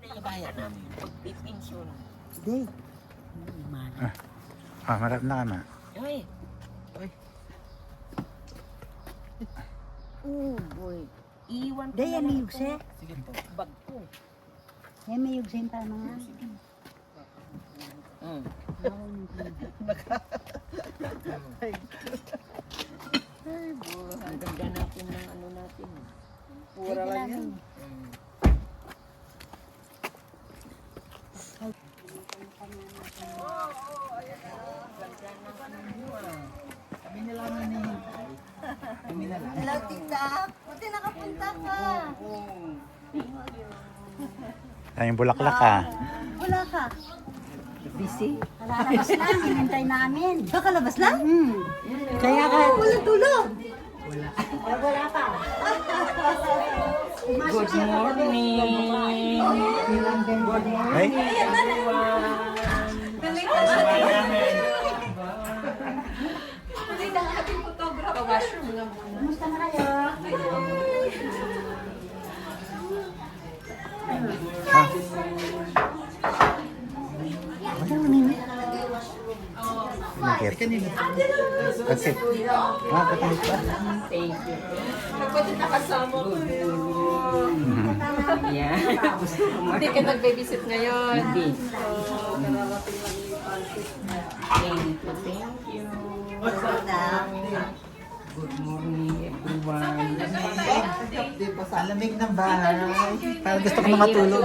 Kaya namin pagpipensyon. Hindi. Marap na ka na. Ay. Ay. Oh boy. Iwan ko Hindi, yan may lang yugse. Sige po. Bag ko. Yan may yugse yung tama nga. Ay, boy. Ang ganda natin ng ano natin. Pura lang yan. Kami na lang hinihintay. Kami na lang. Hello, tita. Buti nakapunta ka. Tayong bulaklak ka. Wala ka. Busy? Kalalabas lang. Hinintay namin. Kakalabas lang? Kaya ka. Walang tulog. Wala. Wala ka. Good morning. Ay, Kumusta na kayo? nakit. Kasi, katalit pa. Thank you. Pagpati nakasama ko. Yeah. Hindi ka nag-babysit ngayon. Hindi. Thank you. Thank you. Good morning, everyone. Di ba sa lamig ng bahay? Parang gusto ko na matulog.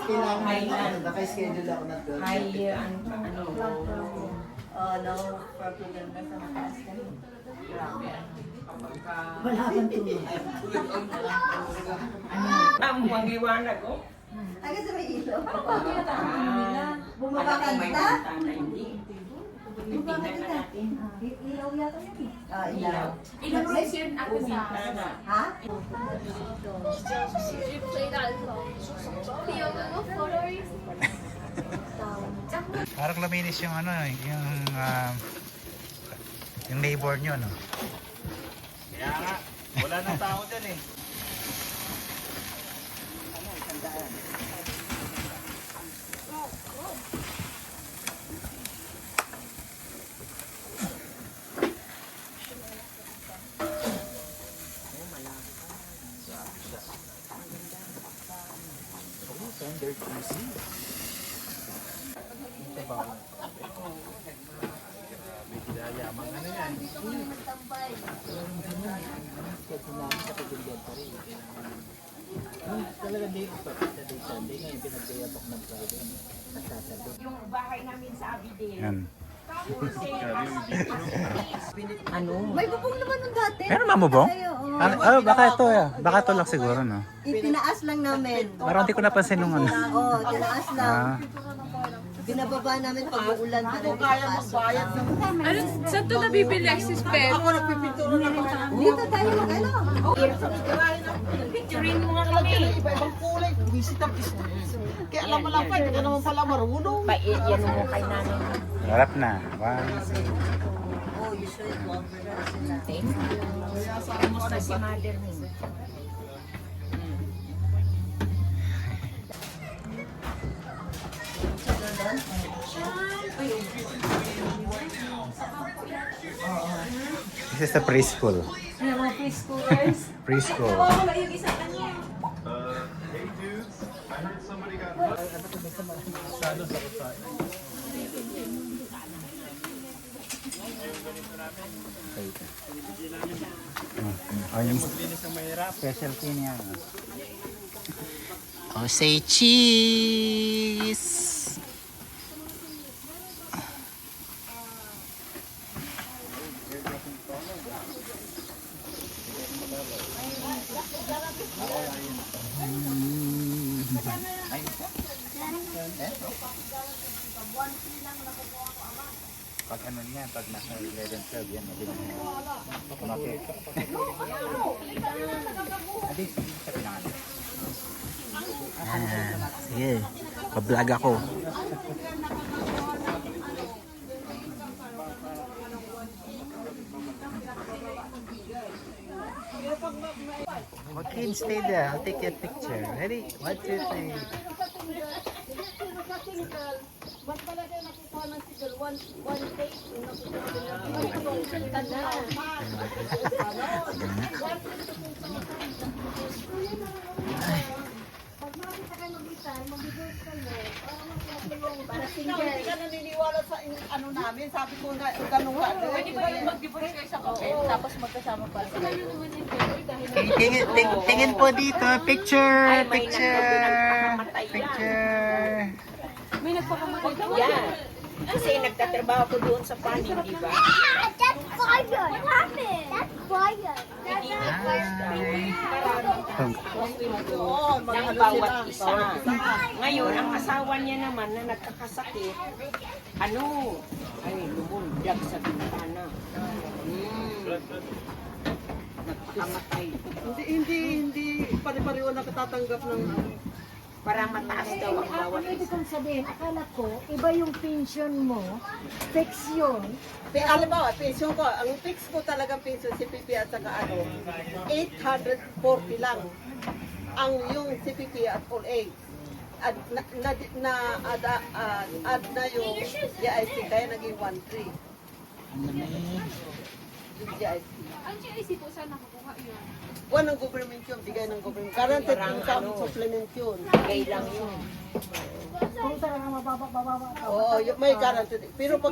Kailangan naka-schedule ako na to. Hi, ano, No problem na sa mataas ka rin. wala kang tulog. Ang wangiwanag ko. Taga sa may ilo. Bumaba ka na? Hindi. Bumaba ka na? Ilaw yata yun eh. Ilaw. Ilang rounds yun at sa Ha? you play that song? The yoga photos? Parang luminis yung ano, yung neighbor nyo, no? Kaya nga, wala nang tao dyan eh. Talaga day of Saturday, Sunday ngayon pinag-day-off ng Friday. Yung bahay namin sa Abidel. Yan. Ano? May bubong naman nung dati. Pero mamubong? Tayo, oo. Baka ito, baka ito lang siguro, no? Itinaas lang namin. Parang hindi ko napansin nung ano. Oo, tinaas lang. Ah, Binababa namin pag uulan pa rin papasok. Ano, saan to nabibili access pet? Dito tayo mag-ano. Picturein mo nga kami. Iba-ibang kulay, visit ang kaya alam mo lang pa, hindi ka naman pala marunong. Yan mo kay nanay. harap na. One. Oh, usually longer na sila. Thank you. Kamusta si mother mo? This is the preschool. Mga preschoolers. Preschool. Wala yung isa kanya. Oh, yung specialty niya. Oh, say cheese! Pag ano niyan, pag nasa 11-12 yan, mabilis na yan. Kumakit. Adi, sa pinangalan. Sige, pa-vlog ako. Okay, stay there. I'll take your picture. Ready? 1, 2, 3. Hindi ka naniniwala sa ano namin. Sabi ko nga, ganun ka. Pwede ba yung mag-divorce kayo sa kapit? Tapos magkasama pa sila. Tingin po dito. Picture. Picture. Picture. May nagpakamatay daw. Yan. Kasi nagtatrabaho ko doon sa panin, di ba? That's fire! What happened? That's fire! Ng bawat isa. Ngayon, ang asawa niya naman na nagkakasakit, ay lumundag sa bintana. Nagkamatay. Hindi pare-pareho na katatanggap ng Para mataas daw ang bawat Ibig isa. kong sabihin, akala ko, iba yung pension mo, fix yun. Alam mo, pension ko, ang fix ko talagang pension si Pipi at saka 840 lang. Ang yung CPP at all age. Add na yung GIC, kaya naging 1.3. Yung GIC. Ang GIC po, saan nakukuha yun? Ng government yun, bigay ng government. Guaranteed income supplement yun. Bigay lang yun. Kung talagang mababa. Oo, may guaranteed. Pero pag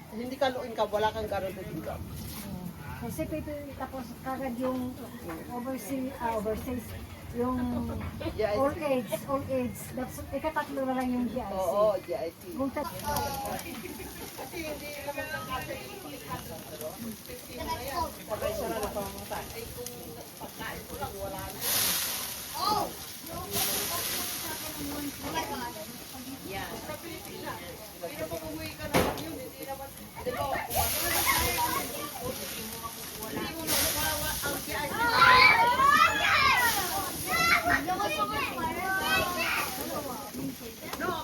hindi ka low income, wala kang guaranteed income. Kasi tapos kagad yung overseas, yung old age, that's, ikatatlo na lang yung GIC. Oo, GIC. Kung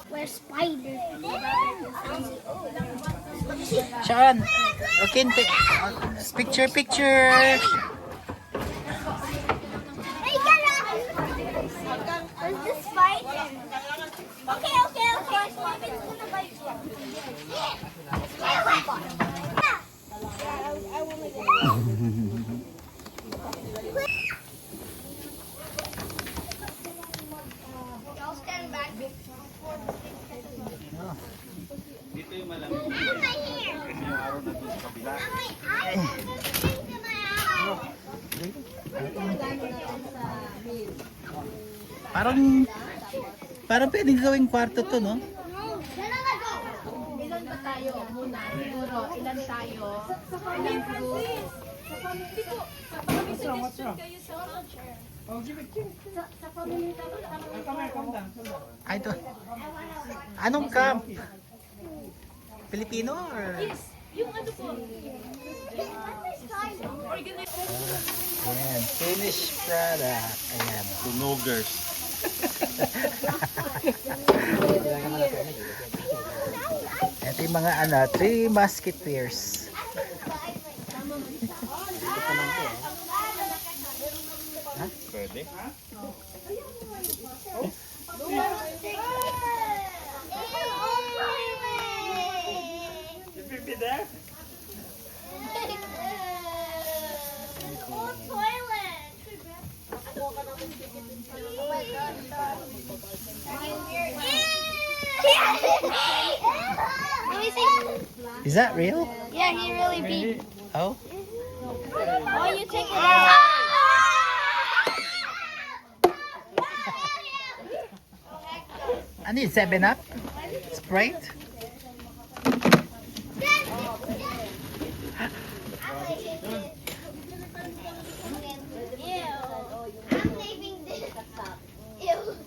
We're spiders. Sean. Okay, picture. Hey, Is this spider? Okay. It's gonna bite you. I will make it. Y'all stand back. Dito yung malamig. Put my hair. Kasi yung araw na doon sa kabila. I want to stick to my eye. Parang pwedeng gawing kwarto to, no? Ilan ba tayo muna? Siguro, ilan tayo? Ilan group? Hindi po. Kami suggestion kayo sa culture. Sa family Ay, ito. Anong camp? Filipino or? Yes. Yung ano po. Ayan, finished product. Ayan. Tunogers. Ito yung mga Three Musketeers. Pwede. Toilet. Oh my god. Let me see. Is that real? Yeah, he really beat. Oh? Oh, you take it out. Ano yun? 7-Up? Sprite? I'm leaving this. Ew.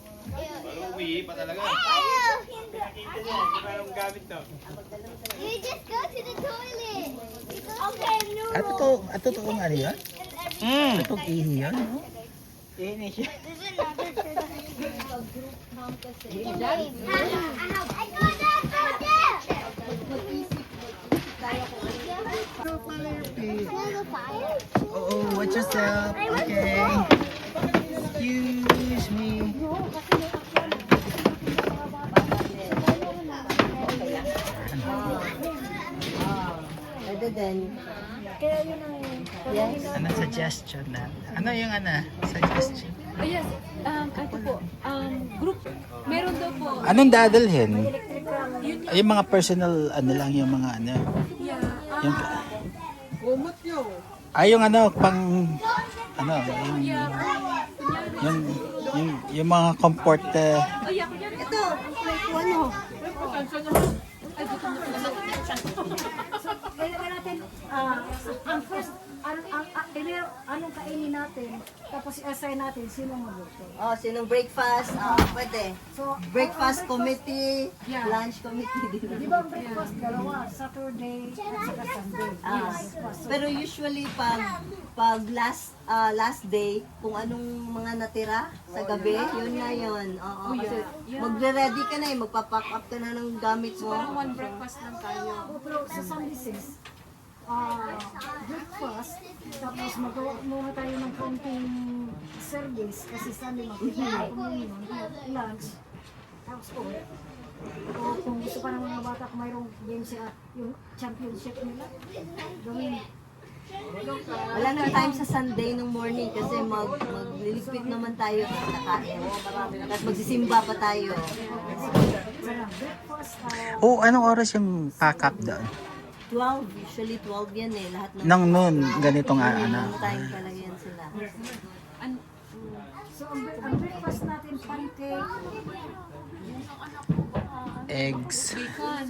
Uwi pa talaga. Nakita niya, hindi pa yung gamit to. You just go to the toilet. Okay, no. At totoong ano yun? Totoong ihi yun? No? There's another group home kasi. I know that. tayo kung ano yung Oh, watch yourself. Okay. Excuse me. Pwede din. Ano suggestion na? Ano yung suggestion? Oh, yes. Ito po, group, meron daw po. Anong dadalhin? Yung mga personal, lang, yung mga Yeah. Yung, Gumot yun. yung pang, yung mga comfort, Oh, yeah, kunyari. Ito, ano? Kailangan natin, ang first, anong kainin natin, tapos i-assign natin sino magluto. Oh, sinong breakfast? Pwede. So, Breakfast committee, Yeah. lunch committee din. di ba ang breakfast, dalawa, Saturday at saka Sunday. Breakfast. Pero usually pag last day, kung anong mga natira sa gabi, yun na yun. Oo, kasi magre-ready ka na magpapack up ka na ng gamit mo. Parang one breakfast lang tayo. Pero sa Sunday sis, breakfast, tapos magawa muna tayo ng konting service kasi Sunday magpipili communion, lunch, tapos o kung gusto pa ng mga bata kung mayroong game sa yung championship nila, gawin. Wala nang time sa Sunday ng morning kasi magliligpit naman tayo at kakain. Tapos magsisimba pa tayo. Breakfast, oh, anong oras yung pack up doon? 12, usually 12 yan lahat ng Nang noon, ganitong time talaga yan sila. so ang breakfast natin, pancake, eggs. Bacon.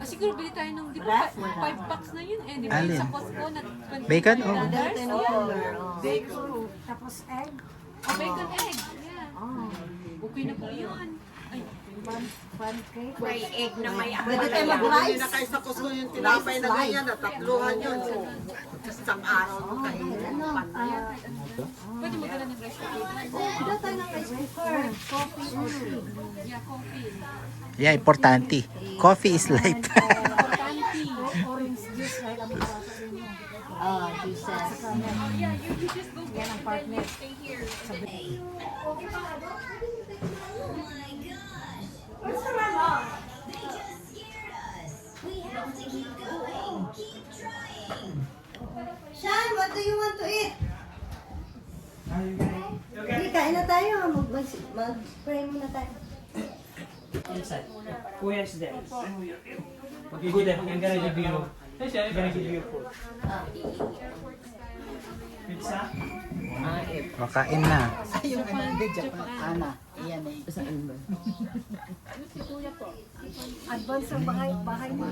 Siguro bili tayo ng, di ba, 5 packs na yun eh. Di ba Alin? sa Costco na Bacon? Oh. $20? Dati ng color. bacon, tapos egg, Oh, bacon egg. Yeah. Okay na po yun. Ay, pancake, May egg na may Pwede tayo Bumili mag-rice. na kayo sa Costco yung tinapay na ganyan, tatluhan yun. Isang araw mo kainin. pwede magdala ng rice cooker. Wala tayo ng rice cooker. coffee or tea. Yeah, coffee. Yeah, importante. Coffee is life. Importante. Orange juice, dahil ang bata din yun. Juices. Yeah, you just go get them, then you stay here. Sean, what do you want to eat? Hindi, kain na tayo. Mag-pray muna tayo. Kuya's there. Good, I'm gonna give you food. Pizza? Makain na. Yung Japan. Iyan eh. Advance ang bahay mo.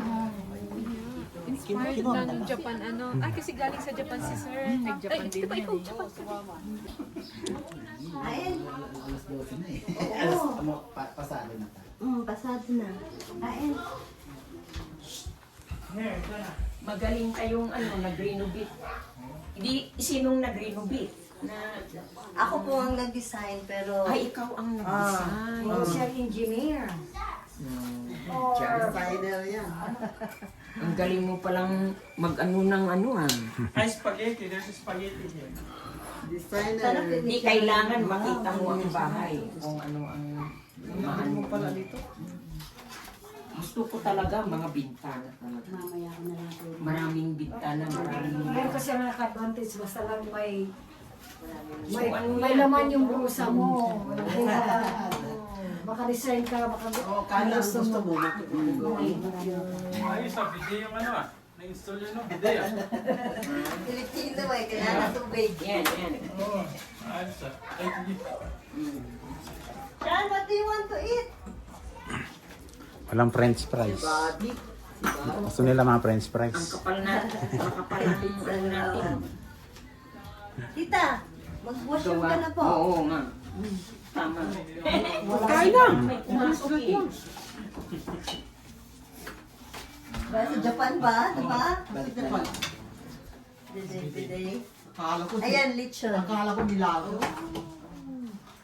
Inspired ng Japan, ano. Ay, kasi galing sa Japan si Sir. Ay, di ba ikaw Japan ka? Kain. Pasado na tayo. Pasado na. Kain. Magaling kayong nag-renovate. Hindi, sinong nag-renovate? Ako po ang nag-design pero Ay, ikaw ang nag-design. Siya engineer. Designer yan. Ang galing mo palang mag-ano ng Ay, spaghetti. There's a spaghetti here. Designer. Hindi kailangan makita mo ang bahay kung ano ang Ano mo pala dito? gusto ko talaga mga bintana talaga. Mamaya ko na lang. Maraming bintana, maraming Meron kasi ang advantage, basta lang may So, ano may yan? laman yung brusa mo. Baka design ka, baka Kala gusto mo. Ayos sa video yung na-install yun, no? Video. Pilipino kaya na tubig. Yan, yan. Ayos ah. Ay, hindi. Sean, what do you want to eat? Walang french fries. Gusto nila mga french Ang fries. kapal ng natin. Tita, mag-washroom ka na po. Oo nga. Tama. Kain na. May pumasok eh. Sa Japan ba? Diba? Bakit naman? Today. Akala ko, Ayan, lechon. akala ko nilago.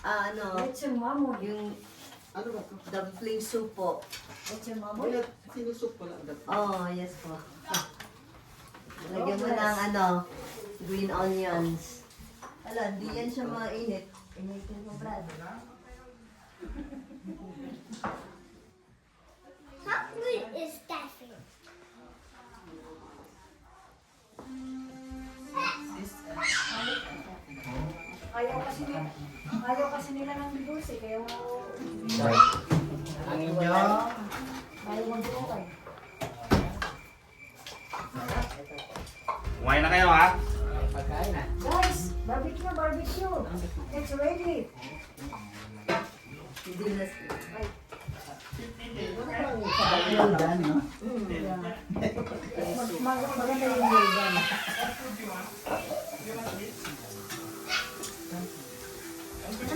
Ano, Lechon mamo. yung Ano ba ito? Dumpling soup po. Sinusok pala. Oh, yes po. Lagyan mo ng ano, green onions. Ala, hindi yan siya mainit. Initin mo, Brad. How good is that thing? Ayaw kasi nila ng bigos eh, kaya Ang inyo. ayaw mag-buhay. Kumain na kayo ha? Pagkain na. Guys, barbecue, barbecue. It's ready. Hindi na Well done, no? Maganda yung vegan.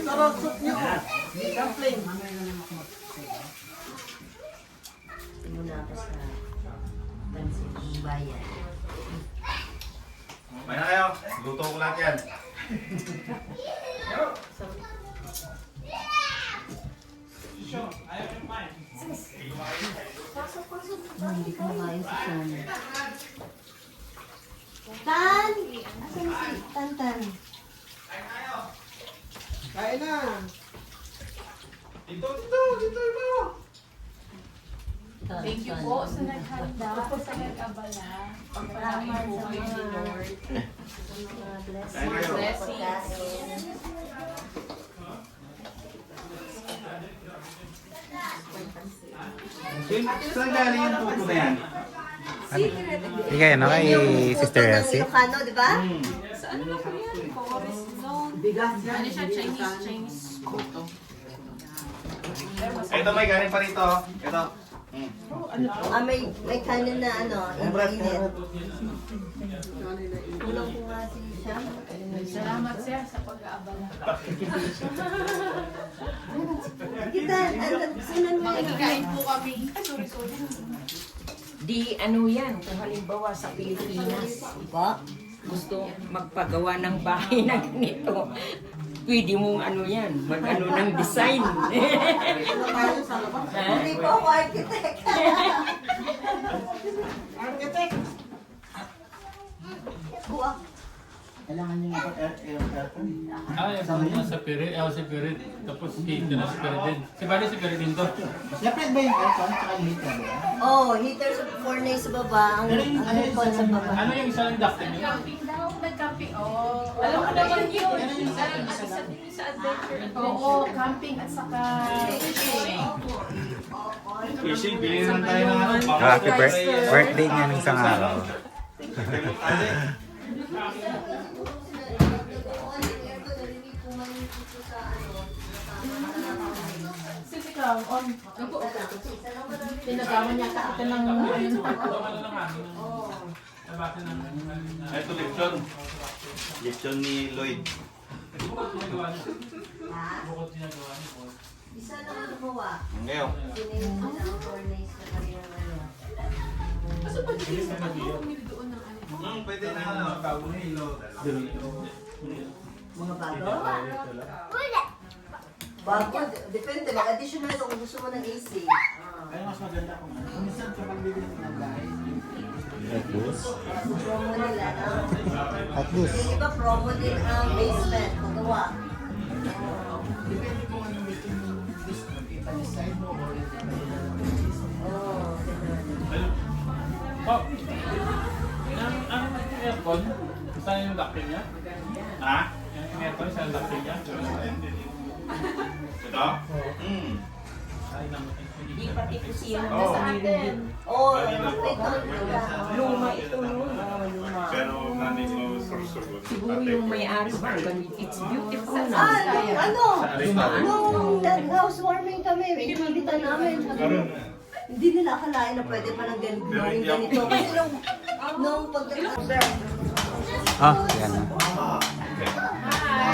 Sarap soup nyo. Dumpling. muna ako sa pansin ng bayan. Kumain na kayo. Luto ko lahat yan. Hindi ko makain si Sean. Tan! Asan si Tan? Kain na. Dito, iba. Thank you po sa naghanda, sa nag-abala. Pagpalain po kayo ni Lord. Kain kayo. Blessings. Saan galing yung puto na yan? Sige, ano kay Sister Elsie? Ilocano, di ba? Sa ano na po yan? Forest zone. Ano siya? Chinese photo. Ito may galing pa rito. Ito. May kanin na ano, init. Tulong ko nga si Siam. Salamat sir sa pag-aabala. Kita, sinan mo yung Nagkain po kami. Sorry. Di ano yan, kung halimbawa sa Pilipinas, ba? gusto magpagawa ng bahay na ganito, pwede mong ano yan, mag-ano ng design. Hindi po ako architect. Architect. Buwak. Kailangan nyo nga aircon. Sabi niya sa Pirit, si Pirit. Tapos heater na si Pirit din. Si Bali si Pirit din to. Separate ba yung aircon at yung heater? Oh, heater sa furnace sa baba, ang aircon sa baba. Ano yung isa ng ducting niya? Camping daw, nag-camping. Oh, alam ko naman yun. Sa adventure. Oo, camping at saka fishing. Fishing, bilhin naman tayo ng ano. Happy birthday niya ng isang araw. Sige ka, on. Tinagawa niya ka ito ng ayun. Ito, lechon. Lechon ni Lloyd. Isa naman gumawa. Ngayon. Sinayos nila ang furnace sa kanilang ano. Kaso pag hindi sa pag-bumili doon ng ano. Pwede na ano. Mga bago. Bago, depende. Mag-additional kung gusto mo ng AC. Ay, mas maganda kung ano. Kung minsan kapag bibili ng bahay, Promo nila, no? At least. Yung iba promo din ang basement. Magawa. depende kung anong gusto nyo gusto. Ipa-decide mo or Oh, ganun. Oh! Ang aircon, isa yung ducting niya? Ha? Yung aircon, isa yung ducting niya? Ito? Di pati po siya Oo. sa atin. Oh, ito. Luma ito, no? Luma. Pero nanin mo sorsogon. Siguro yung may-ari ba, ganun, it's beautiful na. Ano? Nung nag-housewarming kami, inipitan namin. Hindi nila akalain na pwede pa ng ganito. Kasi nung pag... Ah, yan na.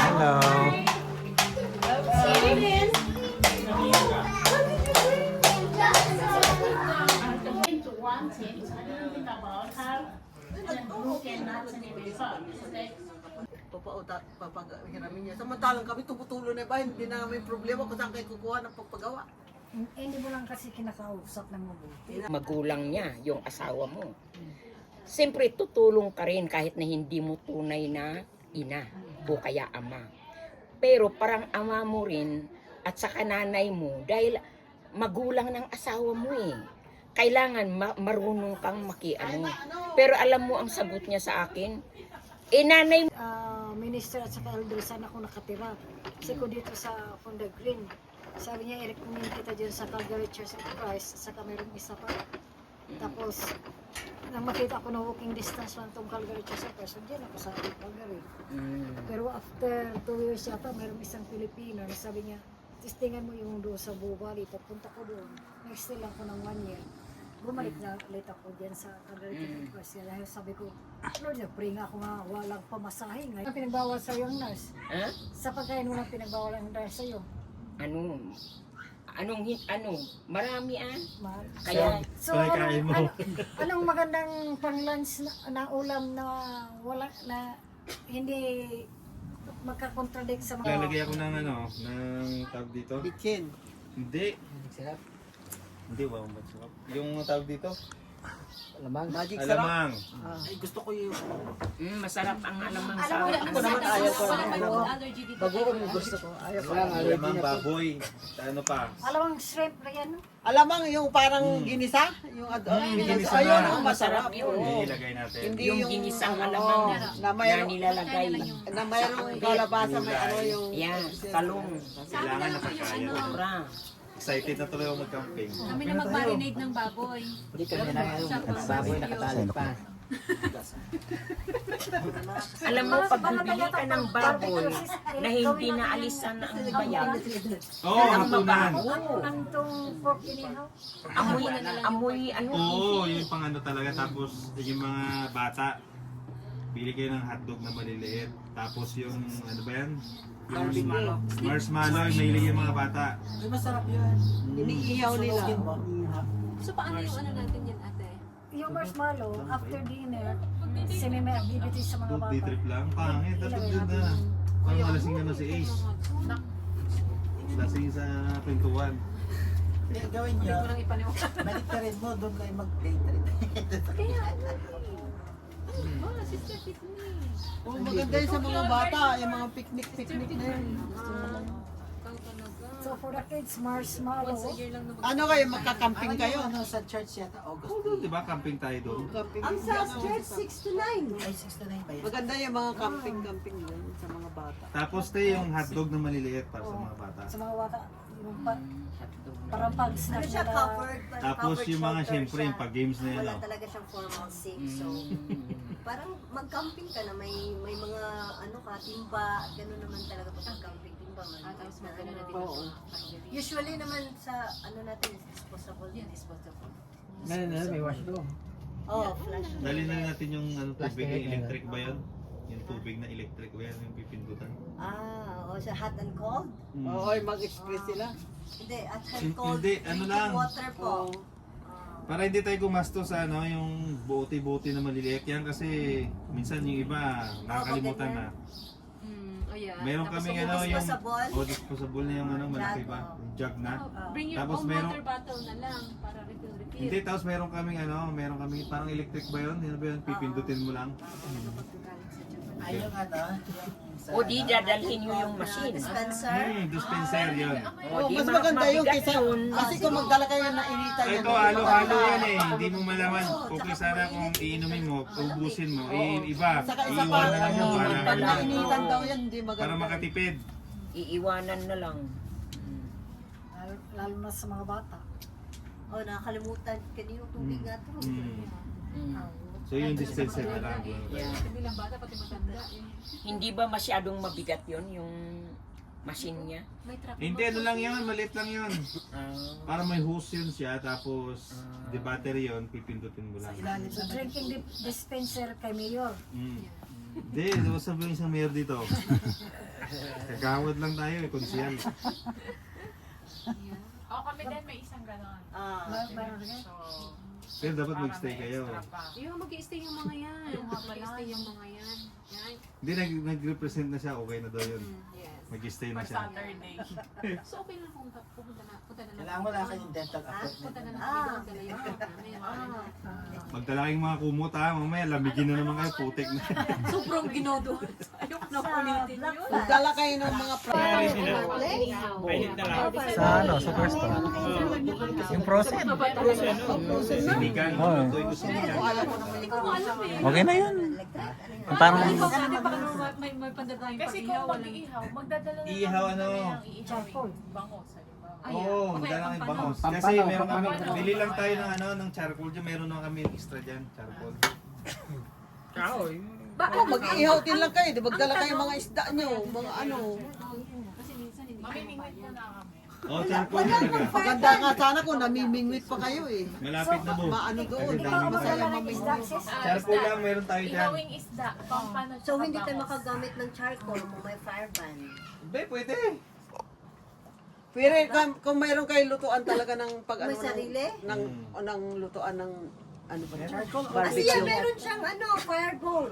Hello. Into one thing, I don't think about how you can not papagahiramin niya. Samantalang kami tumutulo na ba, hindi na may problema kung saan kayo kukuha ng pagpagawa. Hindi mo lang kasi kinakausap ng mabuti. Magulang niya, yung asawa mo. Siyempre, tutulong ka rin kahit na hindi mo tunay na ina o kaya ama. Pero parang ama mo rin at saka nanay mo dahil magulang ng asawa mo eh. Kailangan marunong kang makiano. Pero alam mo ang sagot niya sa akin, nanay Minister at saka elder, saan ako nakatira? Kasi ko dito sa Fonda Green. Sabi niya, i-recommend kita dyan sa Calgary Church of Christ. Saka mayroong isa pa. Tapos, nang makita ko na walking distance lang itong Calgary Church of Christ, dyan ako sa Calgary. Pero after 2 years yata, mayroong isang Pilipino na sabi niya, testingan mo yung doon sa Bubali, papunta ko doon. Next day lang ko ng 1 year. Bumalik na ulit ako dyan sa Calgary Church of Christ. Dahil sabi ko, Lord, pray nga ako nga, walang pamasahe. Ngayon, pinagbawal sa'yo ang nurse. Sa pagkain mo lang pinagbawal ang nurse sa'yo. Ano? Marami Kaya, Kaya, so anong magandang pang-lunch na ulam na wala na hindi magka-contradict sa mga... Lalagay ako ng tawag dito. Bitchin. Hindi. Hindi, wow, masarap. Yung tawag dito? Alamang. Magic sarap. Alamang. Ay, gusto ko yung... masarap ang alamang Alam sa mo, Ako naman ayaw ko. allergy dito. Bagoong yung gusto ko. Ayaw ko. Alamang baboy. Ano pa? Alamang shrimp na yan, no? Alamang yung parang ginisa, yung ginisa ayun, na. masarap yun. yun. Ilagay natin. Hindi yung ginisang alamang na mayroong nilalagay. na mayroong kalabasa may ano yung Yan, talong, Kailangan nakakaya. sobra. Excited na tuloy ako mag-camping. Kami na mag-marinate ng baboy. Hindi kami na baboy nakatali pa. Alam mo, pag bibili ka ng baboy na hindi naalisan ang bayag, Oo, hapunan. Ang itong pork inihaw. amoy ano, Oo, yung pang ano talaga. Tapos yung mga bata, bili kayo ng hotdog na maliliit. Tapos yung, ano ba yan? Marshmallow, yung mahilig yung mga bata. Ay, masarap yun. iniihaw nila. Sunugin mo. So paano yung ano natin yan, ate? Yung marshmallow, after dinner, sinimay ang bibiti sa mga Two bata. day trip lang. Pangit, dapat doon na. Parang malasing naman si Ace. Lasing sa pintuan. Kaya gawin nyo, baliktarin mo, doon kayo mag-day trip. Oh, sister, fit me. Oh, maganda yun sa mga bata, yung mga picnic na yun. So for the kids, marshmallow. Ano kayo, magkakamping kayo? Ano sa church yata, August. Oo, di ba? Camping tayo doon. Ang sa church 6 to 9. Ay, 6 to 9 ba yan? Maganda yung mga camping doon sa mga bata. Tapos tayo yung hotdog na maliliit para sa mga bata. Sa mga bata, yung parang pag-snack Ano siya, nila. covered? Tapos yung mga shelter siyempre siya. yung pag-games na yan. Wala oh. talaga siyang formal safe. So, parang mag-camping ka na. May mga ano ka, timba. Ganun naman talaga pag mag-camping. Timba man. Tapos na magkano na ano. din. Oo. Usually naman sa ano natin, disposable. Disposable. May washroom. Oh, flash. Dali na natin yung tubig, yung electric ba yun? Yung tubig na electric ba yan? Yung pipindutan? Oo, siya hot and cold. Oo, mag-express sila. Hindi, at and cold. Hindi, ano drinking lang. water po. Para hindi tayo gumastos sa yung bote-bote na maliliit yan kasi minsan yung iba nakakalimutan na. Oh yeah. Meron Tapos kaming yung yung disposable? disposable na yung malaki ba? Yung jug na. bring your Tapos own meron- water bottle na lang para refill. Hindi, tapos meron kaming parang electric ba yun? Ano ba yun? Pipindutin mo lang. Ay, yung ano, o di dadalhin nyo yung machine. Dispenser. Dispenser yun. O di Mas maganda yung mabigat kaysa, yun. kasi kung magdala kayo na initan Ito, halo-halo yan eh. Hindi mo malaman. Okay sana kung iinumin mo, ubusin mo. Iba, Saka isa pa, iiwanan lang yung pag para, nainitan daw yan, hindi para maganda. makatipid. Iiwanan na lang. Lalo na sa mga bata. Oh, nakakalimutan. Kanino tubig nga to. So yung dispenser na lang. Hindi lang bata, pati matanda. Hindi ba masyadong mabigat yon yung machine niya? May truck. Hindi, ano lang yun, maliit lang yun. Ah, Para may hose yun siya, tapos the battery yun, pipindutin mo lang. ilalim So na drinking dispenser kay Mayor. Hindi, diba sabi yung isang mayor dito? Kagawad lang tayo eh, konsyal. O kami din may isang ganon. Mayroon rin. Pero dapat mag-stay kayo. Yung mag-i-stay yung mga yan. Mag-i-stay yung mga yan. Yan. Hindi, nag-represent na siya, okay na daw yun. Yes. Mag-stay na siya. So okay lang kung punta na Kailangan wala kayong dental punta appointment. na natin dala yung gamit namin. Magdala kayong mga kumot ha, mamaya lamigin na naman kayo, putik na. Sobrang ginodo. Ayoko na ulitin yun. Magdala kayo ng mga Mainit na lang. Sa ano, superstar. Yung frozen. Sinigang, lutoy ko sinigang. Hindi ko alam eh. Okay na yun. Yung parang, Di ba baka may pandadayang pag-ihaw? Mag-iihaw, magdadala na Iihaw ano? Charcoal. Oo, magdala kayong bangos. Kasi meron kami, bili lang tayo ng ano, ng charcoal dyan. Meron na kami extra dyan, charcoal. mag-iihaw din lang kayo. Di magdala kayo mga isda nyo, mga ano. Kasi minsan hindi kayo mapayag. Oh, charcoal talaga. Maganda nga sana kung namimingwit pa kayo eh. Malapit na mo. Maano doon, Kasi dami masaya na. mamingwit. Charcoal lang meron tayo dyan. Ihawing isda. Paano So, hindi tayo makagamit ng charcoal kung may fire ban. Hindi, pwede. Pero kung mayroon kayo lutuan talaga ng pag ano May sarili? ng lutuan ng ano ba yan? Kasi yan, Barbecue. meron siyang fireball.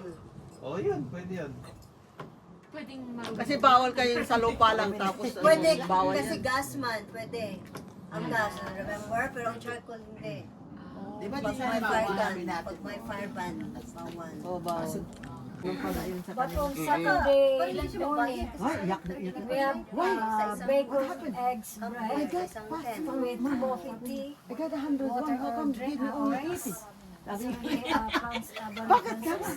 Oh, yun, pwede yun. pwedeng marunong? Kasi bawal kayo sa lupa lang tapos Pwede, bawal kasi yan. gas man, pwede. Ang gas, remember? Pero ang charcoal hindi. Di ba Pag di may sa fire ban, namin natin? pag may fire ban, bawal. Oh, bawal. Yung pala yun sa But kanila. on Saturday Pwede siya morning, Ay, iyak na iyak. we have bagel, eggs, bread, Sa isang tent. with coffee, tea, I got 101. water, How come you drink, give me only rice. 80? Pounds, Bakit ka ba?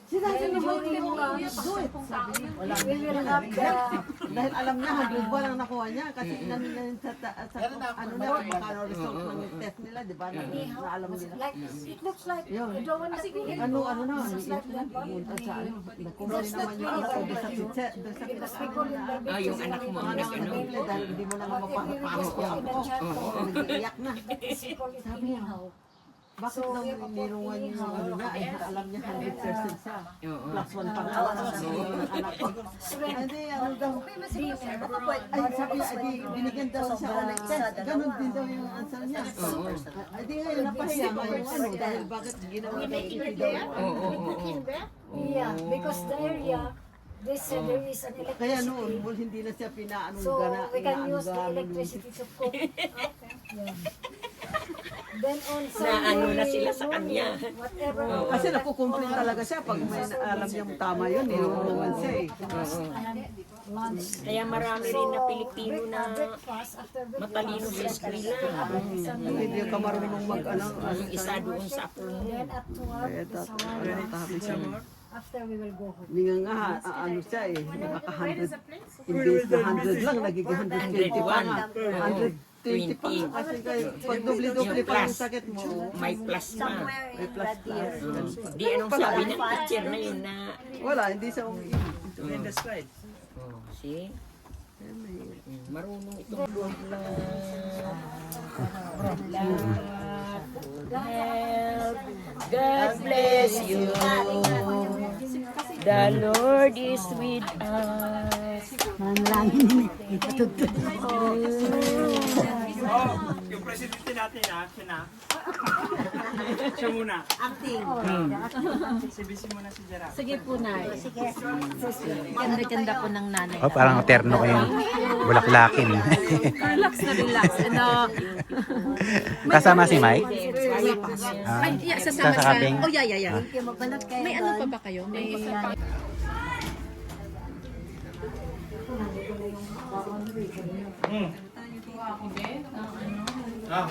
Sila Then naman during lunch, do it. we will have the Dahil alam niya, 101 ang nakuha niya. Kasi inamin na yun sa ano na, magkano result ng test nila, di ba? Na alam nila. like it looks like Yun. you don't want to eat. Ano na, It's like that one. pumunta sa ano, nagkumpuli naman yung anak ko doon sa kitchen, doon sa Because we call it kitchen. Ah, yung anak mo ang Ano, nag-ano. dahil hindi mo na nga mapapasok yung ako. Nag-iiyak na. Sabi niya, Bakit daw nirungan yung ano niya, ay alam niya 100% siya. Plus 1 pa nga sa anak ko. Hindi, ano daw. Ay, sabi niya, di, binigyan daw siya ng test. Ganon din daw yung answer niya. Ay, di ngayon, napahiya nga yung ano, dahil bakit ginawa daw ito daw. yeah, because the area, they said there is an Kaya electricity. noon, hindi na siya pinaanong So gana. we can use the electricity to cook. Yeah. Then on Naano na Sunday sila sa kanya. whatever. Kasi nakukumplain talaga siya pag may alam niyang tama yun, nilulungan siya eh. Lunch. Kaya marami rin na Pilipino na Breakfast after matalino sa eskwela. Hindi ka marunong mag ano. Yung isa doon sa apo mo. Then at 12 is our after we will go home. Hindi nga ano siya eh, nakaka-100. Imbes na 100 lang, nagiging 120 pa nga. 120 pa nga. Kasi kayo, pag dubli-dubli pa yung sakit mo. May plus pa. Somewhere in Red Deer. Di anong sabi ng teacher na yun na, Wala, hindi siya umiinom. In the slide. oh, see? Marunong itong Lord help. God bless you. The Lord is with us. Yung presidente natin siya na. Siya muna. Acting. Sibisi mo na si Gerard. Sige po, Nay. Ganda-ganda po ng nanay. Oh, parang terno kayong bulaklakin. Relax na relax. Ano? Kasama si Mike? Ay, yeah, sasama Sa sa... kabing? Oh, yeah. Magbanat kayo. May ano pa ba kayo? May... Ah.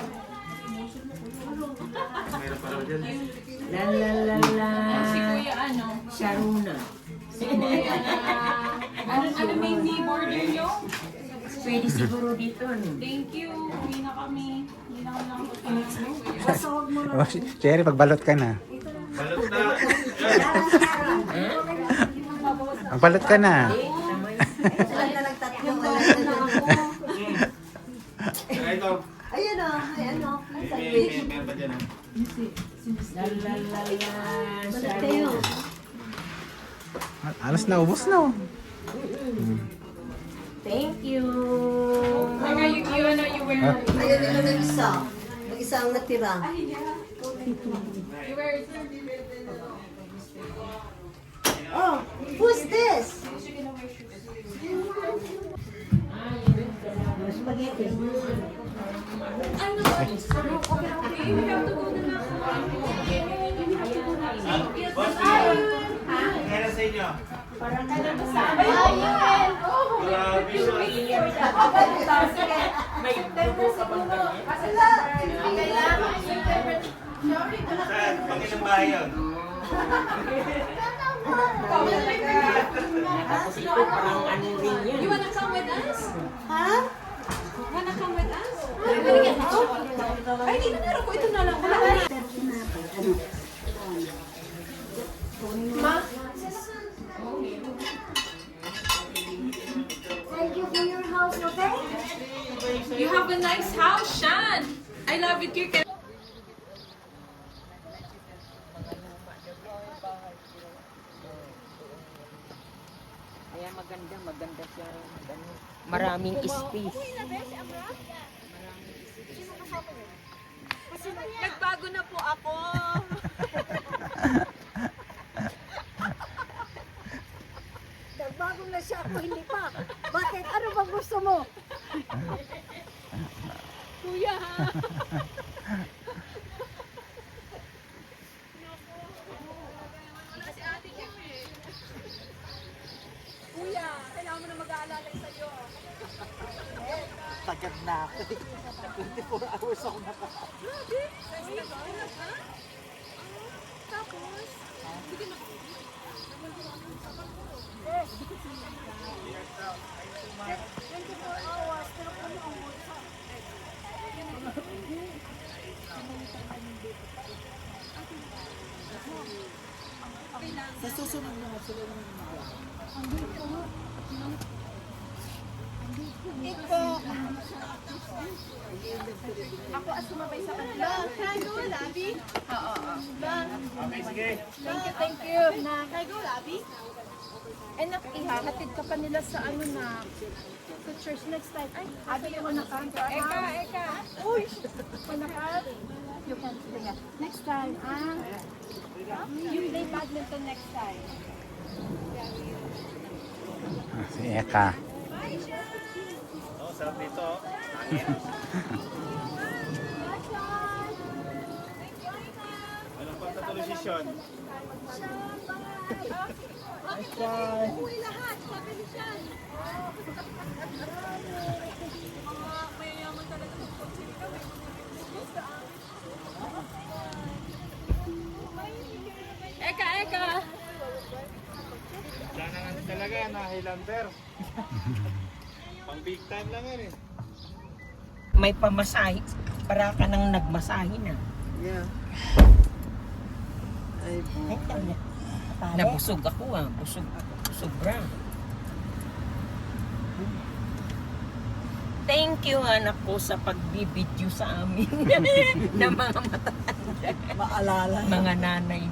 Mayroon pa raw dyan. La la la la. Si Kuya ano? Sharuna. Ano may neighbor ninyo? Pwede siguro dito. Thank you. Hindi na kami lang. Basta huwag mo na. Oh, Cherry, pagbalot ka na. Balot na. Magbalot ka na. Sila na lang tatlo. Saka ito. Ayun o, may ano. Meron pa dyan. La la la la. Banat kayo. Alas na, ubos na. Oh. Thank you. You were... Ayun, ito na isa. Mag-isa ang natira. Oh, who's this? Spaghetti. Kaya sa inyo? May dugo ka bang ganyan? Saan? Pangilang bahay yun? Tapos ito parang ano rin yan. You wanna come with us? Ha? Wanna come with us? Ay, di na meron ko. Ito na lang. Wala na. Ma? Thank you for your house, okay? You have a nice house, Shan. I love it. You can... Kaya maganda siya. Ano, maraming space. Nagbago na po ako. Nagbago na siya ako, hindi pa. Bakit? Ano bang gusto mo? Kuya. Kuya, kailangan mo na mag-aalala sa'yo. Tagad na ako. 24 hours ako naka. Tapos, sige na. Sa susunod na sila yung Ako as sumabay sa kanila. Can I go, Labi? Oo. Okay, sige. Thank you. Na, can I go, Labi? Eh, ihahatid ka pa nila sa ano na sa church next time. Ay, abi yung anak ka. Eka. Uy! Anak ka. You can sing it. Next time, you play badminton next time. Si Eka. Oh, sarap dito. Anong pagkatulisisyon? Uy, lahat. Pabilisan. Mayayaman talaga ng konsili ka. Eka. Sana nga talaga na Highlander. Pang big time lang yan eh. May pamasahe. Para ka nang nagmasahe na. Yeah. Ay, Nabusog ako Busog ako. Sobra. Thank you anak ko sa pagbibidyo sa amin ng mga matatanda. maalala. Mga nanay